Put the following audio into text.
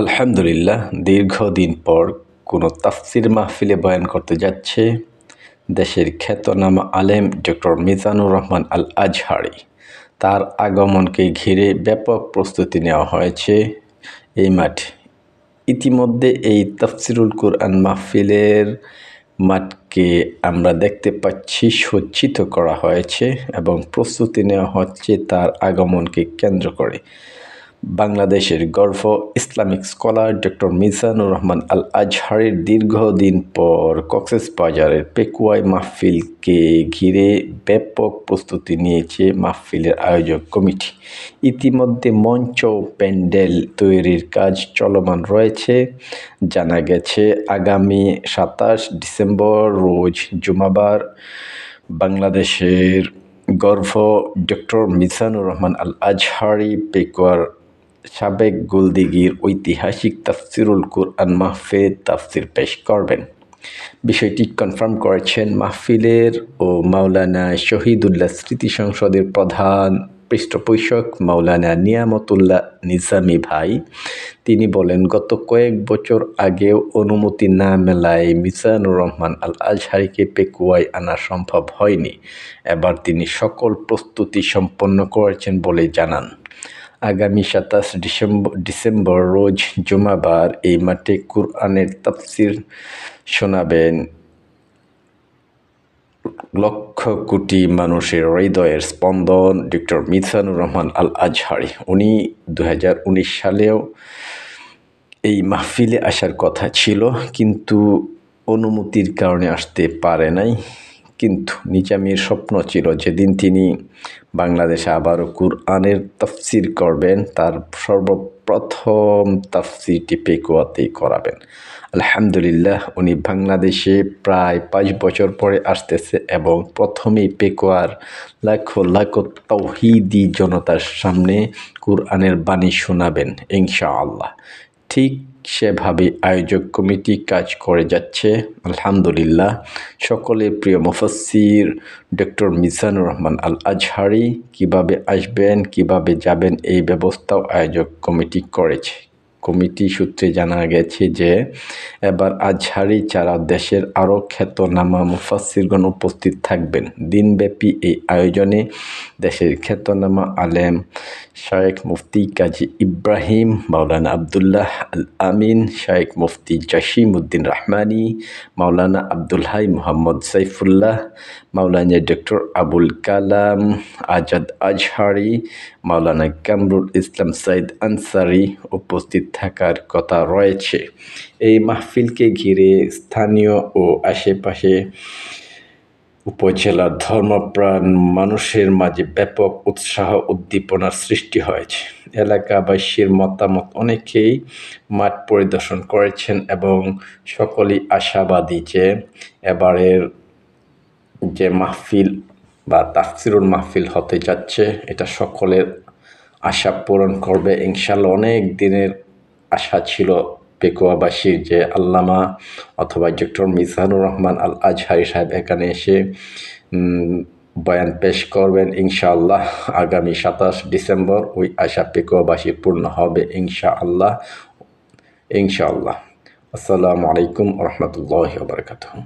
আলহামদুলিল্লাহ, দীর্ঘদিন পর কোনো তাফসির মাহফিলে বয়ান করতে যাচ্ছে দেশের খ্যাতনামা আলেম ডক্টর মিজানুর রহমান আল আজহারি। তার আগমনকে ঘিরে ব্যাপক প্রস্তুতি নেওয়া হয়েছে এই মাঠে। ইতিমধ্যে এই তাফসিরুল কুরআন মাহফিলের মাঠকে আমরা দেখতে পাচ্ছি সজ্জিত করা হয়েছে এবং প্রস্তুতি নেওয়া হচ্ছে তার আগমনকে কেন্দ্র করে। বাংলাদেশের গর্ব Islamic scholar doctor Mizanur Rahman Al আজহারির দীর্ঘদিন পর কক্সবাজারের পেকুয়ায় মাহফিলকে ঘিরে ব্যাপক প্রস্তুতি নিয়েছে মাহফিলের আয়োজক কমিটি। ইতিমধ্যে মঞ্চ ও প্যান্ডেল তৈরির কাজ চলমান রয়েছে। জানা গেছে আগামী 27 ডিসেম্বর রোজ জুমাবার বাংলাদেশের গর্ব ডক্টর মিজানুর রহমান আল আজহারি পেকুয়ার সাবেক গোলদিঘির ঐতিহাসিক তাফসিরুল কুরআন মাহফিল তাফসির পেশ করবেন। বিষয়টি কনফার্ম করেছেন মাহফিলের ও মাওলানা শহীদুল্লাহ স্মৃতি সংসদের প্রধান পৃষ্ঠপোষক মাওলানা নিয়ামতুল্লাহ নিজামী ভাই। তিনি বলেন, গত কয়েক বছর আগেও অনুমতি না মেলায় মিজানুর রহমান আল আজহারিকে পেকুয়ায় আনা সম্ভব হয়নি। এবার তিনি সকল প্রস্তুতি সম্পন্ন করেছেন বলে জানান। আগামী 27 ডিসেম্বর রোজ জুমাবার এই মাঠে কুরআনের তাফসির শোনাবেন লক্ষ কোটি মানুষের হৃদয়ের স্পন্দন ডক্টর মিজানুর রহমান আল আজহারি। উনি 2019 সালেও এই মাহফিলে আসার কথা ছিল, কিন্তু অনুমতির কারণে আসতে পারে নাই। কিন্তু নিজামীর স্বপ্ন ছিল যেদিন তিনি বাংলাদেশে আবারও কুরআনের তাফসির করবেন, তার সর্বপ্রথম তাফসিরটি পেকুয়াতেই করাবেন। আলহামদুলিল্লাহ, উনি বাংলাদেশে প্রায় 5 বছর পরে আসতেছে এবং প্রথমেই পেকুয়ার লাখো লাখো তাওহীদি জনতার সামনে কুরআনের বাণী শোনাবেন ইনশাআল্লাহ। ঠিক সেভাবে আয়োজক কমিটি কাজ করে যাচ্ছে। আলহামদুলিল্লাহ, সকলের প্রিয় মুফাসসির ডক্টর মিজানুর রহমান আল আজহারি কিভাবে আসবেন, কিভাবে যাবেন, এই ব্যবস্থাও আয়োজক কমিটি করেছে। কমিটি সূত্রে জানা গেছে যে এবার আজহারি ছাড়া দেশের আরও খ্যাতনামা মুফাসসিরগণ উপস্থিত থাকবেন। দিনব্যাপী এই আয়োজনে দেশের খ্যাতনামা আলেম শায়েখ মুফতি কাজী ইব্রাহিম, মাওলানা আবদুল্লাহ আল আমিন, শায়েখ মুফতি জসিমউদ্দিন রহমানী, মাওলানা আব্দুল হাই মোহাম্মদ সাইফুল্লাহ, মাওলানা ডক্টর আবুল কালাম আজাদ আজহারি, মাওলানা কামরুল ইসলাম সাইদ আনসারি উপস্থিত থাকার কথা রয়েছে। এই মাহফিলকে ঘিরে স্থানীয় ও আশেপাশে উপজেলার ধর্মপ্রাণ মানুষের মাঝে ব্যাপক উৎসাহ উদ্দীপনার সৃষ্টি হয়েছে। এলাকাবাসীর মতামত, অনেকেই মাঠ পরিদর্শন করেছেন এবং সকলেই আশাবাদী যে এবারের যে মাহফিল বা তাফসিরুল মাহফিল হতে যাচ্ছে এটা সকলের আশা পূরণ করবে ইনশাআল্লাহ। অনেক দিনের আশা ছিল পেকুয়াবাসীর যে আল্লামা অথবা ডক্টর মিজানুর রহমান আল আজহারি সাহেব এখানে এসে বয়ান পেশ করবেন ইনশাআল্লাহ। আগামী 27 ডিসেম্বর ওই আশা পেকুয়াবাসীর পূর্ণ হবে ইনশাআল্লাহ। আসসালামু আলাইকুম ওয়া রাহমাতুল্লাহি ওয়া বারাকাতুহু।